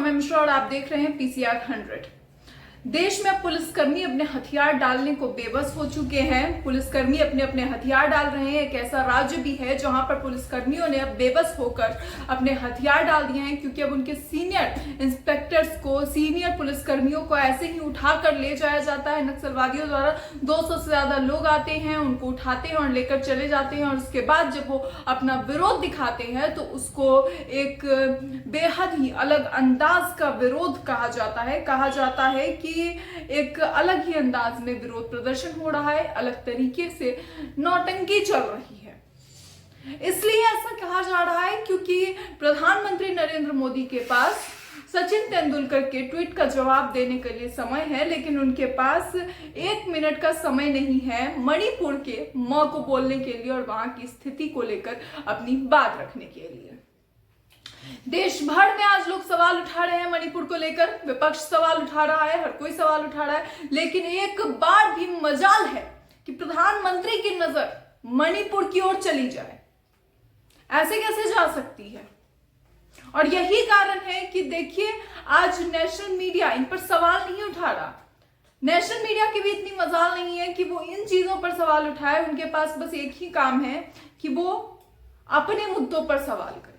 समय मिश्रा और आप देख रहे हैं पीसीआर 100। देश में पुलिसकर्मी अपने हथियार डालने को बेबस हो चुके हैं। पुलिसकर्मी अपने अपने हथियार डाल रहे हैं। एक ऐसा राज्य भी है जहां पर पुलिसकर्मियों ने अब बेबस होकर अपने हथियार डाल दिए हैं, क्योंकि अब उनके सीनियर इंस्पेक्टर्स को, सीनियर पुलिसकर्मियों को ऐसे ही उठाकर ले जाया जाता है नक्सलवादियों द्वारा। 200 से ज्यादा लोग आते हैं, उनको उठाते हैं और लेकर चले जाते हैं, और उसके बाद जब वो अपना विरोध दिखाते हैं तो उसको एक बेहद ही अलग अंदाज का विरोध कहा जाता है कि एक अलग ही अंदाज में विरोध प्रदर्शन हो रहा है, अलग तरीके से नौटंकी चल रही है। इसलिए ऐसा कहा जा रहा है क्योंकि प्रधानमंत्री नरेंद्र मोदी के पास सचिन तेंदुलकर के ट्वीट का जवाब देने के लिए समय है, लेकिन उनके पास 1 मिनट का समय नहीं है मणिपुर के मां को बोलने के लिए और वहां की स्थिति को लेकर अपनी बात रखने के लिए। देश भर में आज लोग सवाल उठा रहे हैं मणिपुर को लेकर, विपक्ष सवाल उठा रहा है, हर कोई सवाल उठा रहा है, लेकिन एक बार भी मजाल है कि प्रधानमंत्री की नजर मणिपुर की ओर चली जाए। ऐसे कैसे जा सकती है? और यही कारण है कि देखिए आज नेशनल मीडिया इन पर सवाल नहीं उठा रहा। नेशनल मीडिया की भी इतनी मजाल नहीं है कि वो इन चीजों पर सवाल उठाए। उनके पास बस एक ही काम है कि वो अपने मुद्दों पर सवाल करें।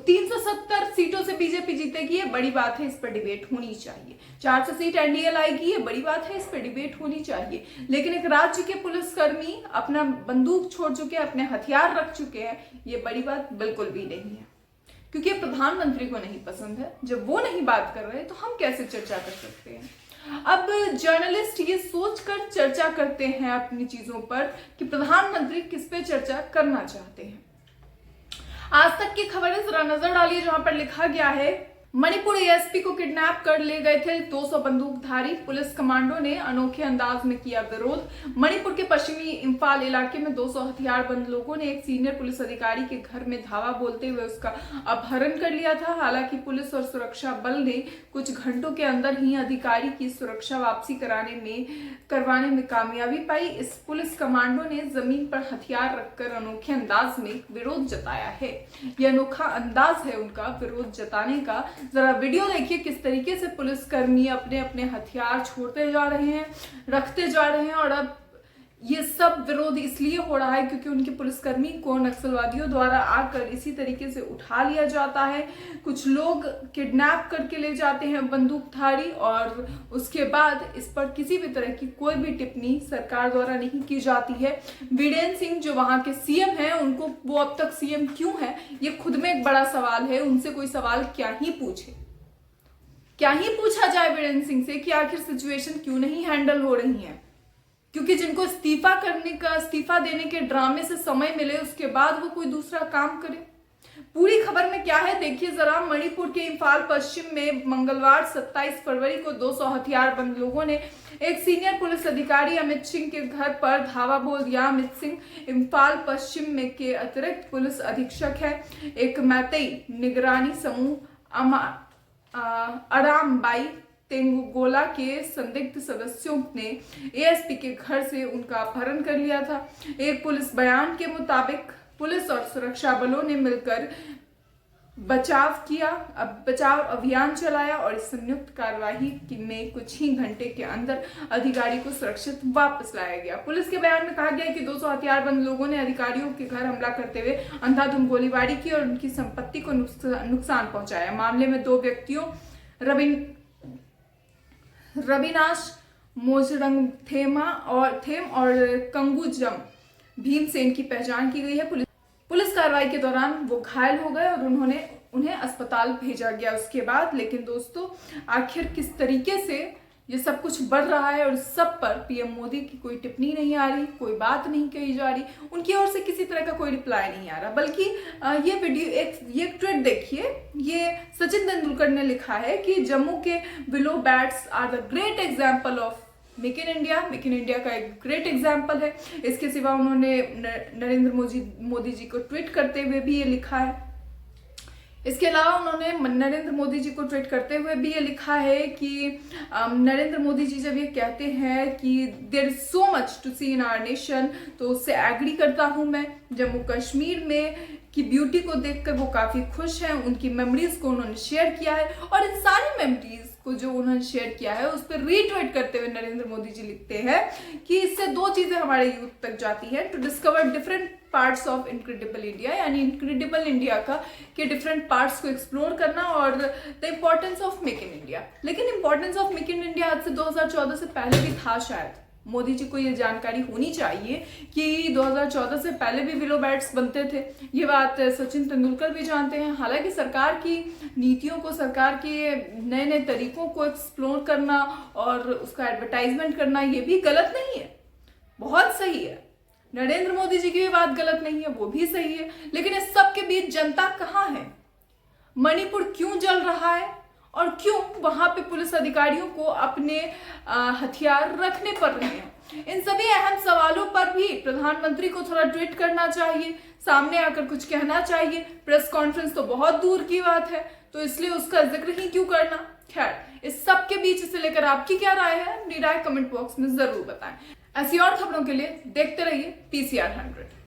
370 सीटों से बीजेपी जीतेगी, ये बड़ी बात है, इस पर डिबेट होनी चाहिए। 400 सीट एनडीए लाएगी, ये बड़ी बात है, इस पर डिबेट होनी चाहिए। लेकिन एक राज्य के पुलिसकर्मी अपना बंदूक छोड़ चुके हैं, अपने हथियार रख चुके हैं, ये बड़ी बात बिल्कुल भी नहीं है, क्योंकि प्रधानमंत्री को नहीं पसंद है। जब वो नहीं बात कर रहे तो हम कैसे चर्चा कर सकते हैं? अब जर्नलिस्ट ये सोचकर चर्चा करते हैं अपनी चीजों पर कि प्रधानमंत्री किस पे चर्चा करना चाहते हैं। आज तक की खबरें जरा नजर डालिए, जहां पर लिखा गया है मणिपुर एएसपी को किडनैप कर ले गए थे 200 बंदूकधारी, पुलिस कमांडो ने अनोखे अंदाज में किया विरोध। मणिपुर के पश्चिमी इंफाल इलाके में 200 हथियारबंद लोगों ने एक सीनियर पुलिस अधिकारी के घर में धावा बोलते हुए उसका अपहरण कर लिया था। हालांकि पुलिस और सुरक्षा बल ने कुछ घंटों के अंदर ही अधिकारी की सुरक्षा वापसी करवाने में कामयाबी पाई। इस पुलिस कमांडो ने जमीन पर हथियार रखकर अनोखे अंदाज में विरोध जताया है। यह अनोखा अंदाज है उनका विरोध जताने का। जरा वीडियो देखिए किस तरीके से पुलिसकर्मी अपने अपने हथियार छोड़ते जा रहे हैं, रखते जा रहे हैं। और अब ये सब विरोध इसलिए हो रहा है क्योंकि उनके पुलिसकर्मी को नक्सलवादियों द्वारा आकर इसी तरीके से उठा लिया जाता है। कुछ लोग किडनैप करके ले जाते हैं बंदूकधारी, और उसके बाद इस पर किसी भी तरह की कोई भी टिप्पणी सरकार द्वारा नहीं की जाती है। वीरेंद्र सिंह जो वहां के सीएम हैं, उनको वो अब तक सीएम क्यों है, ये खुद में एक बड़ा सवाल है। उनसे कोई सवाल क्या ही पूछा जाए वीरेंद्र सिंह से कि आखिर सिचुएशन क्यों नहीं हैंडल हो रही है, क्योंकि जिनको इस्तीफा देने के ड्रामे से समय मिले उसके बाद वो कोई दूसरा काम करे। पूरी खबर में क्या है देखिए जरा। मणिपुर के इंफाल पश्चिम में मंगलवार 27 फरवरी को 200 हथियारबंद लोगों ने एक सीनियर पुलिस अधिकारी अमित सिंह के घर पर धावा बोल दिया। अमित सिंह इंफाल पश्चिम में के अतिरिक्त पुलिस अधीक्षक है। एक मैतेई निगरानी समूह अरामबाई तेंगुगोला के संदिग्ध सदस्यों ने एएसपी के घर से उनका अपहरण कर लिया था। एक पुलिस बयान के मुताबिक पुलिस और सुरक्षा बलों ने मिलकर बचाव अभियान चलाया और इस संयुक्त कार्रवाई में कुछ ही घंटे के अंदर अधिकारी को सुरक्षित वापस लाया गया। पुलिस के बयान में कहा गया कि 200 हथियारबंद लोगों ने अधिकारियों के घर हमला करते हुए अंधाधुंध गोलीबारी की और उनकी संपत्ति को नुकसान पहुंचाया। मामले में 2 व्यक्तियों रविनाश मोजरंग थेम और कंगुजम भीमसेन की पहचान की गई है। पुलिस कार्रवाई के दौरान वो घायल हो गए और उन्हें अस्पताल भेजा गया उसके बाद। लेकिन दोस्तों आखिर किस तरीके से ये सब कुछ बढ़ रहा है और सब पर पीएम मोदी की कोई टिप्पणी नहीं आ रही, कोई बात नहीं कही जा रही, उनकी ओर से किसी तरह का कोई रिप्लाई नहीं आ रहा। बल्कि ये वीडियो एक ट्वीट देखिए, ये सचिन तेंदुलकर ने लिखा है कि जम्मू के willow bats are the great example of make in India का एक ग्रेट एग्जाम्पल है। इसके सिवा उन्होंने नरेंद्र मोदी जी को ट्वीट करते हुए भी ये लिखा है। इसके अलावा उन्होंने नरेंद्र मोदी जी को ट्वीट करते हुए भी ये लिखा है कि नरेंद्र मोदी जी जब ये कहते हैं कि there is so much to see in our nation, तो उससे एग्री करता हूं मैं। जम्मू कश्मीर में कि ब्यूटी को देखकर वो काफी खुश हैं, उनकी मेमोरीज को उन्होंने शेयर किया है और इन सारी मेमोरीज को जो उन्होंने शेयर किया है उस पर रीट्वीट करते हुए नरेंद्र मोदी जी लिखते हैं कि इससे दो चीजें हमारे यूथ तक जाती है, to discover different parts of incredible India, यानी इनक्रेडिबल इंडिया का के डिफरेंट पार्ट्स को एक्सप्लोर करना और the importance of make in India. लेकिन importance of make in India आज से 2014 से पहले भी था, शायद मोदी जी को ये जानकारी होनी चाहिए कि 2014 से पहले भी विलो बैट्स बनते थे। ये बात सचिन तेंदुलकर भी जानते हैं। हालांकि सरकार की नीतियों को, सरकार के नए नए तरीकों को एक्सप्लोर करना और उसका एडवर्टाइजमेंट करना ये भी गलत नहीं है, बहुत सही है। नरेंद्र मोदी जी की भी बात गलत नहीं है, वो भी सही है। लेकिन इस सब के बीच जनता कहाँ है? मणिपुर क्यों जल रहा है और क्यों वहां पे पुलिस अधिकारियों को अपने हथियार रखने पड़ रहे हैं? इन सभी अहम सवालों पर भी प्रधानमंत्री को थोड़ा ट्वीट करना चाहिए, सामने आकर कुछ कहना चाहिए। प्रेस कॉन्फ्रेंस तो बहुत दूर की बात है, तो इसलिए उसका जिक्र ही क्यों करना। खैर, इस सब के बीच इसे लेकर आपकी क्या राय है, अपनी राय कमेंट बॉक्स में जरूर बताएं। ऐसी और खबरों के लिए देखते रहिए PCR 100।